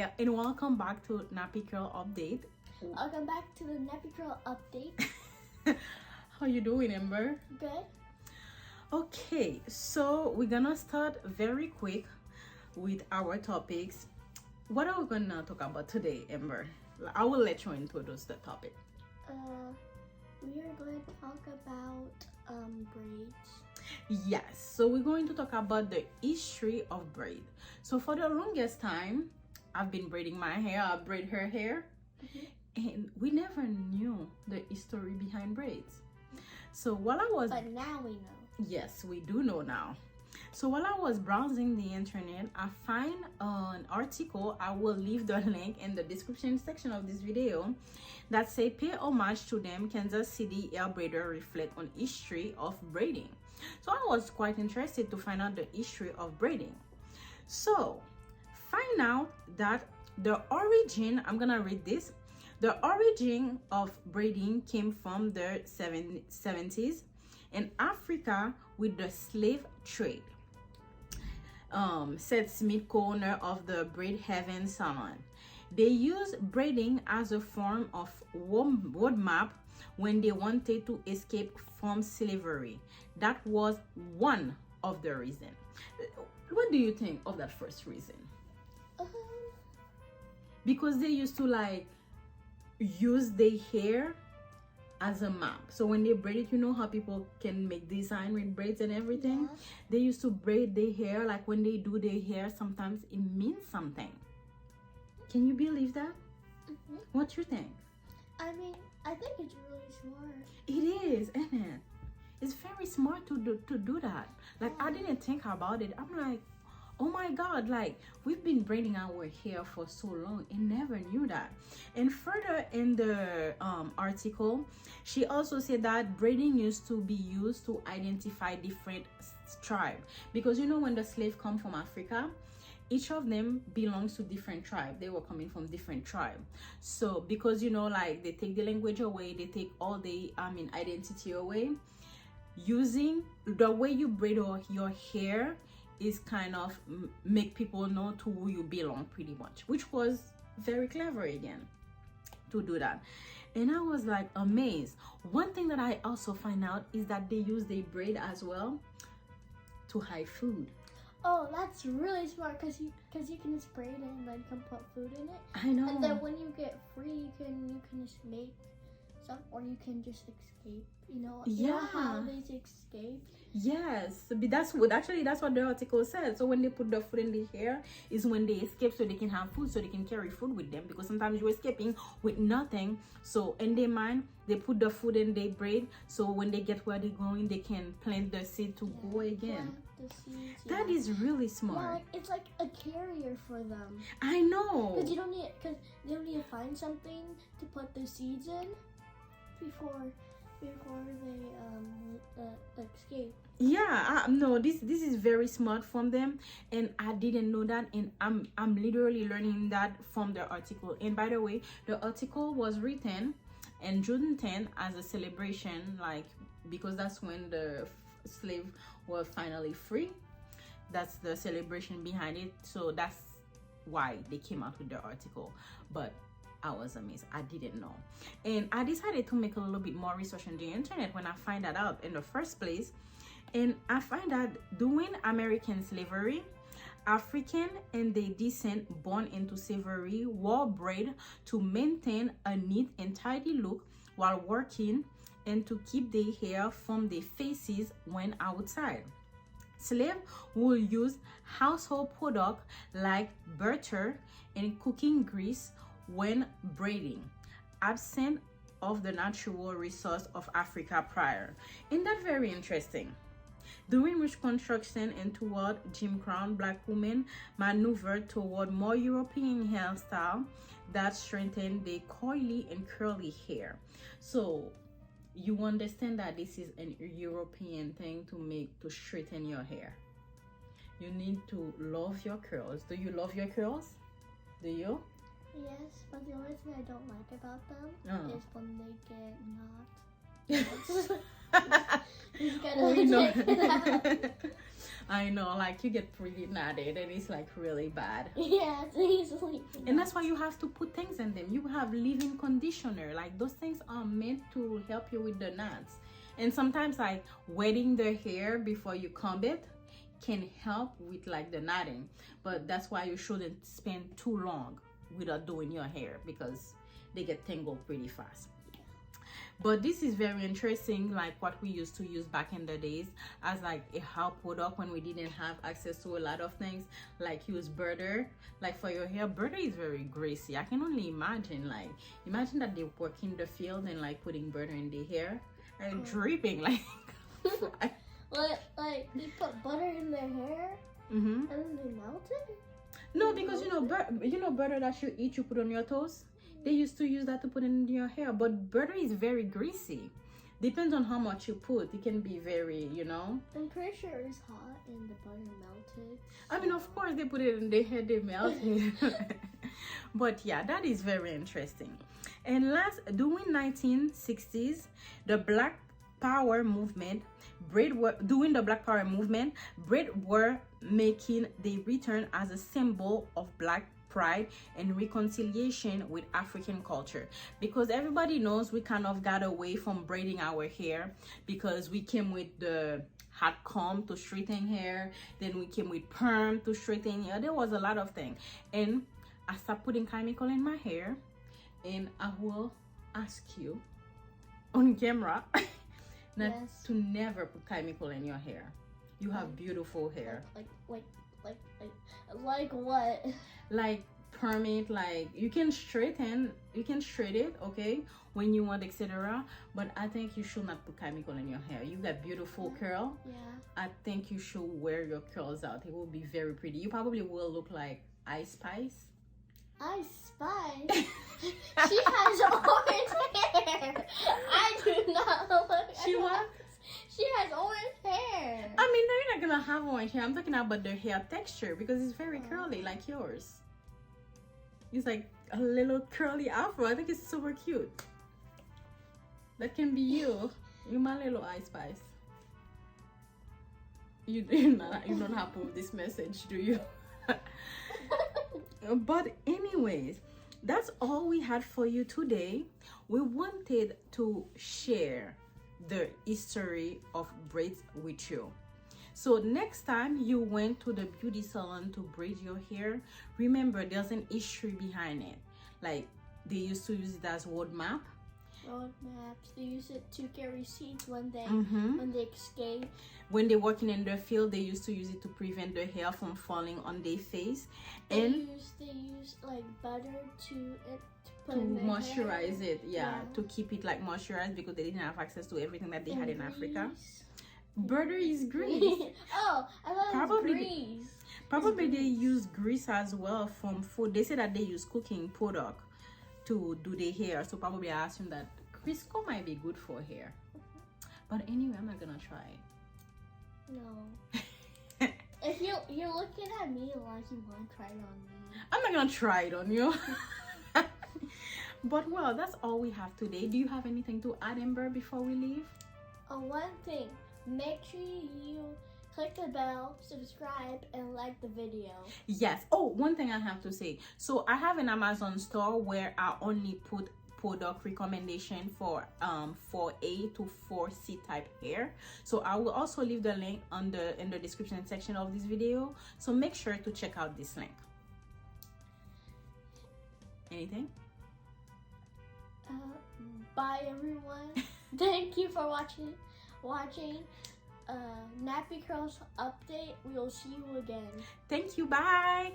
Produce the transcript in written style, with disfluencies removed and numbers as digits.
Hi, and welcome back to Nappy Curl Update. Welcome back to the Nappy Curl Update. How you doing, Amber? Good. Okay, so we're gonna start very quick with our topics. What are we gonna talk about today, Amber? I will let you introduce the topic. We are going to talk about braids. Yes, so we're going to talk about the history of braid. So for the longest time, I've been braiding my hair. I braid her hair, and we never knew the history behind braids. So while I was, But now we know. yes, we do know now. So while I was browsing the internet, I find an article. I will leave the link in the description section of this video that say pay homage to them Kansas City hair braider reflect on history of braiding. So I was quite interested to find out the history of braiding. So find out that the origin, I'm gonna read this. The origin of braiding came from the 70s in Africa with the slave trade. Said Smith, co-owner of the Braid Heaven Salon. They used braiding as a form of roadmap when they wanted to escape from slavery. That was one of the reasons. What do you think of that first reason? Because they used to like use their hair as a map. So when they braid it, you know how people can make design with braids and everything? Yeah. They used to braid their hair. Like when they do their hair, sometimes it means something. Can you believe that? What you think? I mean, I think it's really smart. It is, isn't it? It's very smart to do that. Like I didn't think about it. I'm like, oh my god, like we've been braiding our hair for so long and never knew that. And further in the article, she also said that braiding used to be used to identify different tribes, because you know when the slave come from Africa, each of them belongs to different tribe. They were coming from different tribe. So because you know, like they take the language away, they take all the identity away. Using the way you braid your hair is kind of make people know to who you belong, pretty much, which was very clever again to do that. And I was like amazed. One thing that I also find out is that they use the braid as well to hide food. Oh, that's really smart because you can just braid it and then you can put food in it. I know. And then when you get free, you can just make stuff, or you can just escape. You know how they escape. Yes, but that's what the article said. So when they put the food in the hair is when they escape, so they can have food, so they can carry food with them, because sometimes you're escaping with nothing. So in their mind, they put the food in their braid, so when they get where they're going, they can plant the seed to go again. Plant the seeds, That is really smart. Yeah, like, it's like a carrier for them. I know. Because they don't need to find something to put their seeds in before they escape. Yeah, no, this is very smart from them, and I didn't know that, and I'm literally learning that from the article. And by the way, the article was written in June 10 as a celebration, like because that's when the slave were finally free. That's the celebration behind it, so that's why they came out with the article. But I was amazed. I didn't know. And I decided to make a little bit more research on the internet when I find that out in the first place. And I find that during American slavery, African and their descent born into slavery wore braid to maintain a neat and tidy look while working and to keep their hair from their faces when outside. Slaves will use household products like butter and cooking grease when braiding, absent of the natural resource of Africa prior. Isn't that very interesting? During Reconstruction and toward Jim Crow, Black women maneuvered toward more European hairstyle that strengthened their coily and curly hair. So you understand that this is an European thing to straighten your hair. You need to love your curls. Do you love your curls? Do you? Yes, but the only thing I don't like about them is when they get knots. You gotta Oh, you know. check it out. I know, like you get pretty knotted and it's like really bad. Yeah, it's easily. And that's why you have to put things in them. You have leave-in conditioner. Like those things are meant to help you with the knots. And sometimes like wetting the hair before you comb it can help with like the knotting. But that's why you shouldn't spend too long without doing your hair because they get tangled pretty fast. But this is very interesting, like what we used to use back in the days as like a hair product when we didn't have access to a lot of things, like use butter like for your hair. Butter is very greasy. I can only imagine, like imagine that they work in the field and like putting butter in the hair and dripping like like they put butter in their hair and then they melt it. No, because you know butter that you eat, you put on your toast. They used to use that to put in your hair, but butter is very greasy. Depends on how much you put. It can be very, you know. I'm pretty sure it's hot and the butter melted. I mean, of course, they put it in their hair, they melt it. But yeah, that is very interesting. And last, during 1960s, the Black Power movement, during the Black Power movement, braids were making their return as a symbol of Black pride and reconciliation with African culture, because everybody knows we kind of got away from braiding our hair because we came with the hot comb to straighten hair, then we came with perm to straighten hair. There was a lot of things, and I started putting chemical in my hair, and I will ask you on camera not to never put chemical in your hair. You have beautiful hair. Like what? Like perm it, like you can straighten it, okay, when you want, etc. But I think you should not put chemical in your hair. You got beautiful curl. Yeah. I think you should wear your curls out. It will be very pretty. You probably will look like Ice Spice. Ice Spice? She has orange hair. I do not look. She what? She has orange hair. I mean, no, you're not gonna have orange hair. I'm talking about the hair texture because it's very curly, like yours. It's like a little curly afro. I think it's super cute. That can be you. You're my little Ice Spice. You don't happy with this message, do you? But anyways, that's all we had for you today. We wanted to share the history of braids with you. So next time you went to the beauty salon to braid your hair, remember there's an history behind it. Like they used to use it as road maps. They use it to carry seeds when they escape. When they're working in the field, they used to use it to prevent the hair from falling on their face. They use like butter to put to in their moisturize hair. it, to keep it like moisturized because they didn't have access to everything that they had in Africa. Butter is grease. Oh, I love grease. Probably they use grease as well from food. They say that they use cooking product to do their hair. So probably I assume that Crisco might be good for hair. But anyway, I'm not gonna try it. No. If you're looking at me like you want to try it on me. I'm not gonna try it on you. But well, that's all we have today. Do you have anything to add, Amber, before we leave? One thing. Make sure you click the bell, subscribe, and like the video. Yes. Oh, one thing I have to say. So I have an Amazon store where I only put product recommendation for 4A to 4C type hair. So I will also leave the link in the description section of this video. So make sure to check out this link. Anything? Bye everyone. Thank you for watching Nappy Curls update. We will see you again. Thank you. Bye.